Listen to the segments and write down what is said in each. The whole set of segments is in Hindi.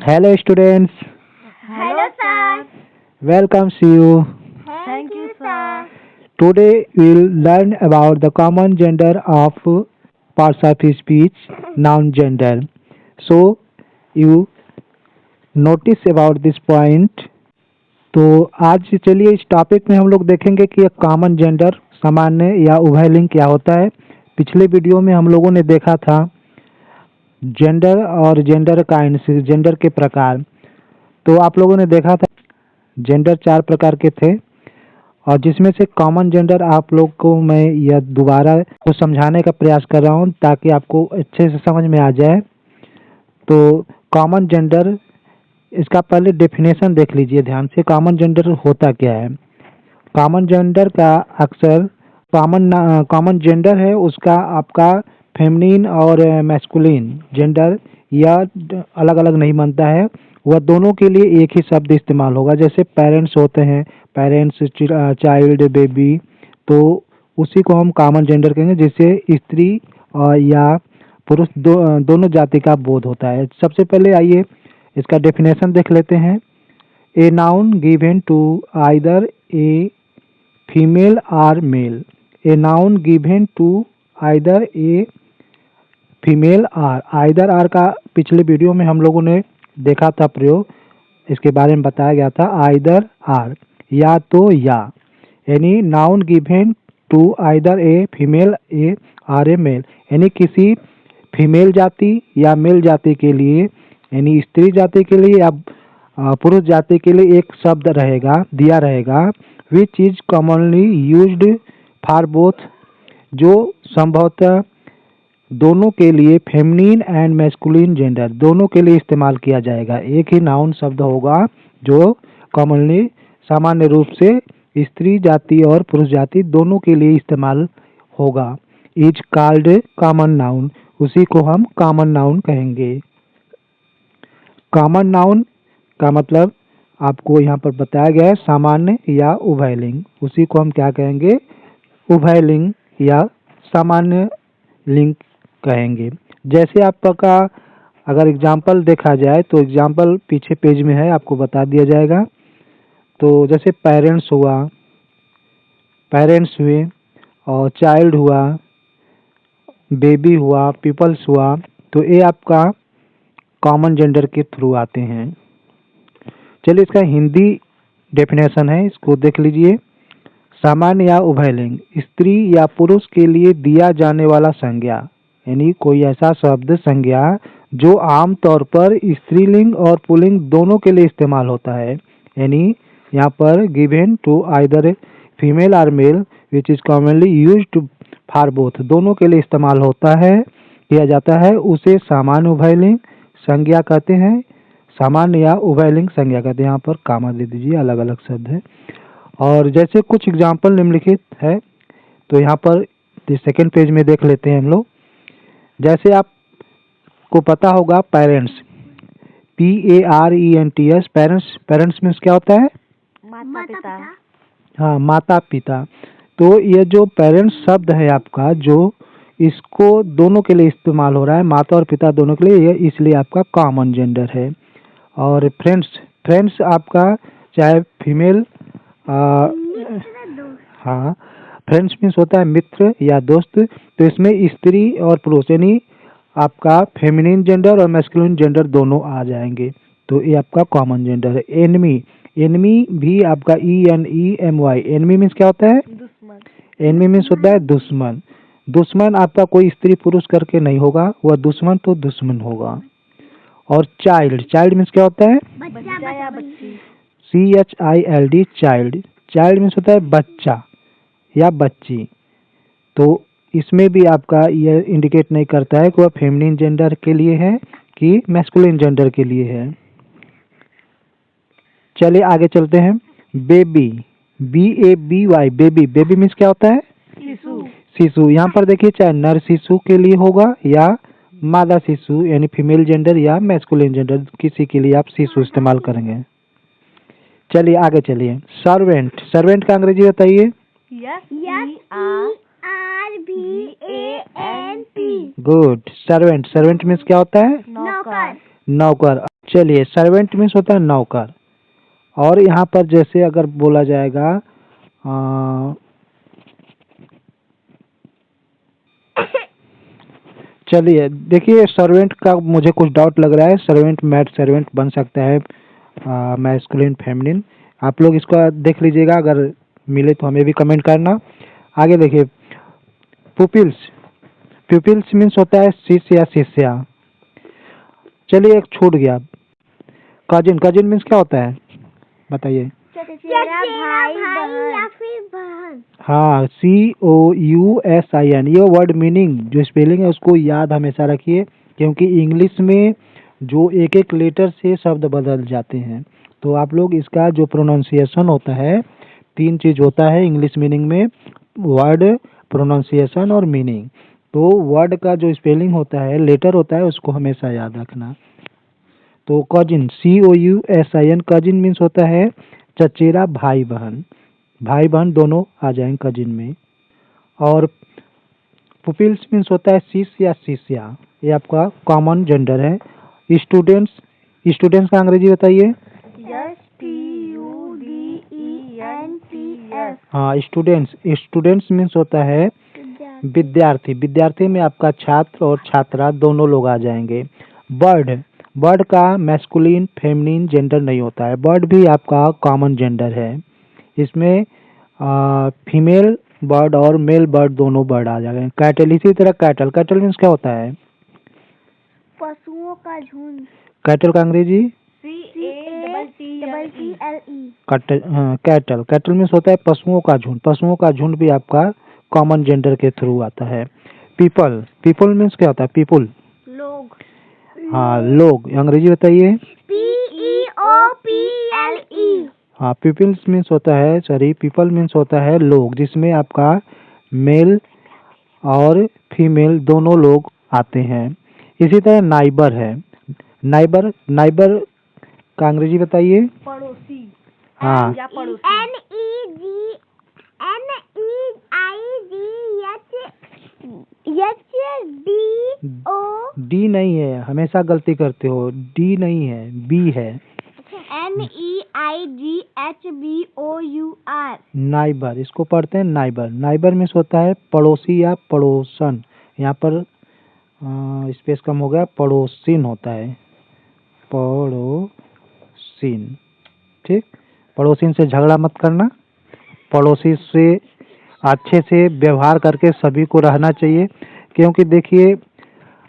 Hello students, Hello, sir. welcome to you. Thank you, sir. Today we'll learn about the common gender of parts of speech, noun gender. So you notice about this point. तो आज चलिए इस टॉपिक में हम लोग देखेंगे कि एक कॉमन जेंडर सामान्य या उभयलिंग क्या होता है। पिछले वीडियो में हम लोगों ने देखा था जेंडर और जेंडर काइंड्स, जेंडर के प्रकार। तो आप लोगों ने देखा था जेंडर 4 प्रकार के थे और जिसमें से कॉमन जेंडर आप लोग को मैं यह दोबारा को समझाने का प्रयास कर रहा हूँ ताकि आपको अच्छे से समझ में आ जाए। तो कॉमन जेंडर, इसका पहले डेफिनेशन देख लीजिए ध्यान से। कॉमन जेंडर होता क्या है? कॉमन जेंडर का अक्सर कॉमन जेंडर है उसका आपका फेमिनिन और मैस्कुलिन जेंडर या अलग अलग नहीं बनता है, वह दोनों के लिए एक ही शब्द इस्तेमाल होगा। जैसे पेरेंट्स होते हैं, पेरेंट्स, चाइल्ड, बेबी, तो उसी को हम कॉमन जेंडर कहेंगे जिससे स्त्री या पुरुष दोनों जाति का बोध होता है। सबसे पहले आइए इसका डेफिनेशन देख लेते हैं। A noun given to either a female or male. A noun given to either a female or. Either or का पिछले वीडियो में हम लोगों ने देखा था प्रयोग, इसके बारे में बताया गया था। आइदर आर या तो या, यानी noun given to either a female a or a male, यानी किसी फीमेल जाति या मेल जाति के लिए, यानी स्त्री जाति के लिए या पुरुष जाति के लिए एक शब्द रहेगा, दिया रहेगा, विच is commonly used for both, जो संभवतः दोनों के लिए, फेमिनिन एंड मैस्कुलिन जेंडर दोनों के लिए इस्तेमाल किया जाएगा। एक ही नाउन शब्द होगा जो कॉमनली सामान्य रूप से स्त्री जाति और पुरुष जाति दोनों के लिए इस्तेमाल होगा। इज कॉल्ड कॉमन नाउन, उसी को हम कॉमन नाउन कहेंगे। कॉमन नाउन का मतलब आपको यहाँ पर बताया गया है सामान्य या उभयलिंग, उसी को हम क्या कहेंगे? उभयलिंग या सामान्य लिंग कहेंगे। जैसे आपका अगर एग्जाम्पल देखा जाए तो एग्जाम्पल पीछे पेज में है, आपको बता दिया जाएगा। तो जैसे पेरेंट्स हुआ, पेरेंट्स हुए, और चाइल्ड हुआ, बेबी हुआ, पीपल्स हुआ, तो ये आपका कॉमन जेंडर के थ्रू आते हैं। चलिए इसका हिंदी डेफिनेशन है, इसको देख लीजिए। सामान्य या उभयलिंग, स्त्री या पुरुष के लिए दिया जाने वाला संज्ञा, यानी कोई ऐसा शब्द संज्ञा जो आम तौर पर स्त्रीलिंग और पुल्लिंग दोनों के लिए इस्तेमाल होता है। यानी यहाँ पर गिवन टू आइदर फीमेल और male which is commonly used for both, दोनों के लिए इस्तेमाल होता है, किया जाता है, उसे सामान्य उभयलिंग संज्ञा कहते हैं। सामान्य या उभयलिंग संज्ञा कहते हैं। यहाँ पर कामा दे दीजिए, अलग अलग शब्द है। और जैसे कुछ एग्जाम्पल निम्नलिखित है, तो यहाँ पर सेकंड पेज में देख लेते हैं हम लोग। जैसे आपको पता होगा parents, PARENTS, parents, parents means क्या होता है? माता पिता। हाँ, माता पिता। तो ये जो पेरेंट्स शब्द है आपका, जो इसको दोनों के लिए इस्तेमाल हो रहा है, माता और पिता दोनों के लिए, ये इसलिए आपका कॉमन जेंडर है। और फ्रेंड्स, फ्रेंड्स आपका चाहे फीमेल, हाँ, फ्रेंड्स मीन्स होता है मित्र या दोस्त, तो इसमें स्त्री और पुरुष यानी आपका फेमिनिन जेंडर और मैस्कुलिन जेंडर दोनों आ जाएंगे, तो ये आपका कॉमन जेंडर है। एनिमी, एनिमी भी आपका ENEMY, एनिमी मीन्स क्या होता है? दुश्मन। एनिमी मीन्स होता है दुश्मन। दुश्मन आपका कोई स्त्री पुरुष करके नहीं होगा, वह दुश्मन तो दुश्मन होगा। और चाइल्ड, चाइल्ड मीन्स क्या होता है? बच्चा या बच्ची। CHILD, चाइल्ड, चाइल्ड मीन्स होता है बच्चा या बच्ची। तो इसमें भी आपका यह इंडिकेट नहीं करता है कि वह फेमिनिन जेंडर के लिए है कि मैस्कुलिन जेंडर के लिए है। चलिए आगे चलते हैं। Baby, BABY, baby, baby means क्या होता है? शिशु। शिशु। यहाँ पर देखिए चाहे नर शिशु के लिए होगा या मादा शिशु, यानी फीमेल जेंडर या मैस्कुलिन जेंडर, किसी के लिए आप शिशु इस्तेमाल करेंगे। चलिए आगे चलिए। सर्वेंट, सर्वेंट का अंग्रेजी बताइए। SERVANT। Good. Servant, servant means क्या होता है? नौकर। नौकर। चलिए, सर्वेंट मीन्स होता है नौकर। और यहाँ पर जैसे अगर बोला जाएगा चलिए देखिए, सर्वेंट का मुझे कुछ डाउट लग रहा है। सर्वेंट मैड सर्वेंट बन सकता है मैस्कुलिन फेमिनिन। आप लोग इसका देख लीजिएगा, अगर मिले तो हमें भी कमेंट करना। आगे देखिए, पुपिल्स। पुपिल्स मीन्स होता है शिष्य या शिष्या। चलिए, एक छूट गया, कजिन। कजिन मीन्स क्या होता है बताइए? चचेरा भाई या फिर बहन। हाँ, COUSIN। ये वर्ड मीनिंग जो स्पेलिंग है उसको याद हमेशा रखिए, क्योंकि इंग्लिश में जो एक एक लेटर से शब्द बदल जाते हैं। तो आप लोग इसका जो प्रोनाउंसिएशन होता है, 3 चीज होता है इंग्लिश मीनिंग में, वर्ड, प्रोनाउंसिएशन और मीनिंग। तो वर्ड का जो स्पेलिंग होता है, लेटर होता है, उसको हमेशा याद रखना। तो कजिन, COUSIN, कजिन मीन्स होता है चचेरा भाई बहन। भाई बहन दोनों आ जाएंगे कजिन में। और पुपिल्स मीन्स होता है शिष्य या शिष्या। ये आपका कॉमन जेंडर है। स्टूडेंट्स, स्टूडेंट्स का अंग्रेजी बताइए। STUDENTS। हाँ, स्टूडेंट्स। स्टूडेंट्स मीन्स होता है विद्यार्थी। विद्यार्थी में आपका छात्र और छात्रा दोनों लोग आ जाएंगे। बर्ड, बर्ड का मैस्कुलिन फेमिनिन जेंडर नहीं होता है। बर्ड भी आपका कॉमन जेंडर है। इसमें फीमेल बर्ड और मेल बर्ड दोनों बर्ड आ जाएंगे। कैटल, इसी तरह कैटल। कैटल मीन्स क्या होता है? पशुओं का झुंड। कैटल का अंग्रेजी? CATTLE। कैटल। कैटल मीन्स होता है पशुओं का झुंड। पशुओं का झुंड भी आपका कॉमन जेंडर के थ्रू आता है। पीपल, पीपल मीन्स क्या होता है? पीपुल। लोग। हाँ, लोग। अंग्रेजी बताइए। PEOPLE। हाँ, पीपल्स मीन्स होता है, सॉरी, पीपल मीन्स होता है लोग, जिसमें आपका मेल और फीमेल दोनों लोग आते हैं। इसी तरह नाइबर है। नाइबर, नाइबर का अंग्रेजी बताइए। पड़ोसी। हाँ, या पड़ोसी। NEGHDO। डी नहीं है, हमेशा गलती करते हो। डी नहीं है, बी है। NEIGHBOUR। नाइबर, इसको पढ़ते हैं नाइबर। नाइबर मीन्स होता है पड़ोसी या पड़ोसन। यहाँ पर स्पेस कम हो गया, पड़ोसिन होता है, पड़ोसिन। ठीक, पड़ोसिन से झगड़ा मत करना। पड़ोसी से अच्छे से व्यवहार करके सभी को रहना चाहिए। क्योंकि देखिए,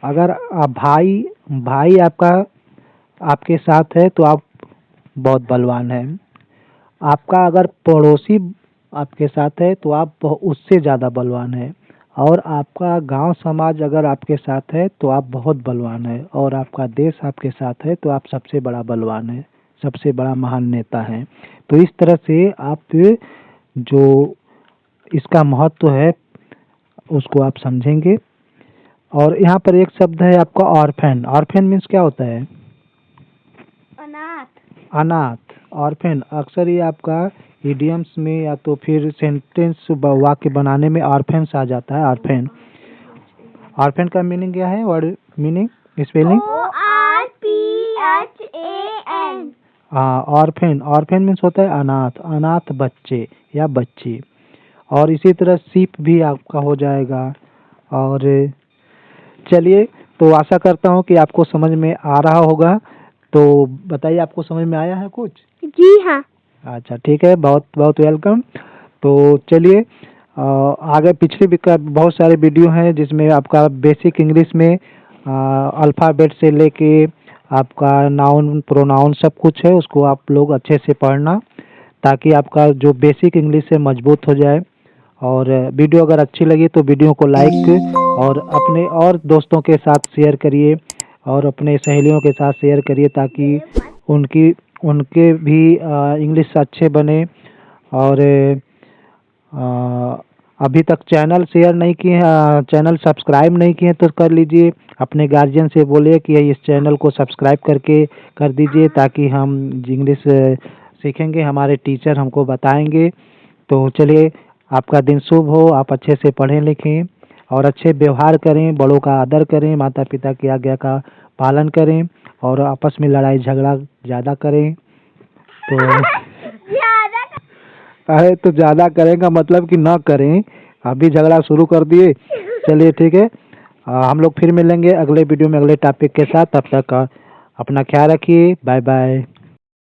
अगर भाई भाई आपका आपके साथ है तो आप बहुत बलवान हैं। आपका अगर पड़ोसी आपके साथ है तो आप उससे ज़्यादा बलवान है। और आपका गांव समाज अगर आपके साथ है तो आप बहुत बलवान है। और आपका देश आपके साथ है तो आप सबसे बड़ा बलवान है, सबसे बड़ा महान नेता है। तो इस तरह से आप जो इसका महत्व है उसको आप समझेंगे। और यहाँ पर एक शब्द है आपका ऑर्फेन। ऑर्फेन मीन्स क्या होता है? अनाथ। अनाथ। ऑर्फेन अक्सर ये आपका इडियम्स में या तो फिर सेंटेंस वाक्य बनाने में ऑर्फेन्स आ जाता है। ऑर्फेन, ऑर्फेन का मीनिंग क्या है? Word meaning, spelling? ORPHAN। हाँ, ऑर्फेन। ऑर्फेन मीन्स होता है अनाथ, अनाथ बच्चे या बच्ची। और इसी तरह सीप भी आपका हो जाएगा। और चलिए, तो आशा करता हूँ कि आपको समझ में आ रहा होगा। तो बताइए, आपको समझ में आया है कुछ? जी हाँ। अच्छा, ठीक है, बहुत बहुत वेलकम। तो चलिए, आगे पिछले भी का बहुत सारे वीडियो हैं जिसमें आपका बेसिक इंग्लिश में अल्फ़ाबेट से लेके आपका नाउन प्रोनाउन सब कुछ है, उसको आप लोग अच्छे से पढ़ना, ताकि आपका जो बेसिक इंग्लिश है मजबूत हो जाए। और वीडियो अगर अच्छी लगी तो वीडियो को लाइक और अपने और दोस्तों के साथ शेयर करिए और अपने सहेलियों के साथ शेयर करिए, ताकि उनके भी इंग्लिश अच्छे बने। और अभी तक चैनल शेयर नहीं किए, चैनल सब्सक्राइब नहीं किए तो कर लीजिए। अपने गार्जियन से बोलिए कि इस चैनल को सब्सक्राइब करके कर दीजिए, ताकि हम इंग्लिश सीखेंगे, हमारे टीचर हमको बताएंगे। तो चलिए, आपका दिन शुभ हो, आप अच्छे से पढ़ें लिखें और अच्छे व्यवहार करें, बड़ों का आदर करें, माता पिता की आज्ञा का पालन करें। और आपस में लड़ाई झगड़ा ज़्यादा करें तो ज्यादा अरे तो ज़्यादा करें का मतलब कि ना करें, अभी झगड़ा शुरू कर दिए। चलिए ठीक है, हम लोग फिर मिलेंगे अगले वीडियो में अगले टॉपिक के साथ। तब तक अपना ख्याल रखिए, बाय बाय।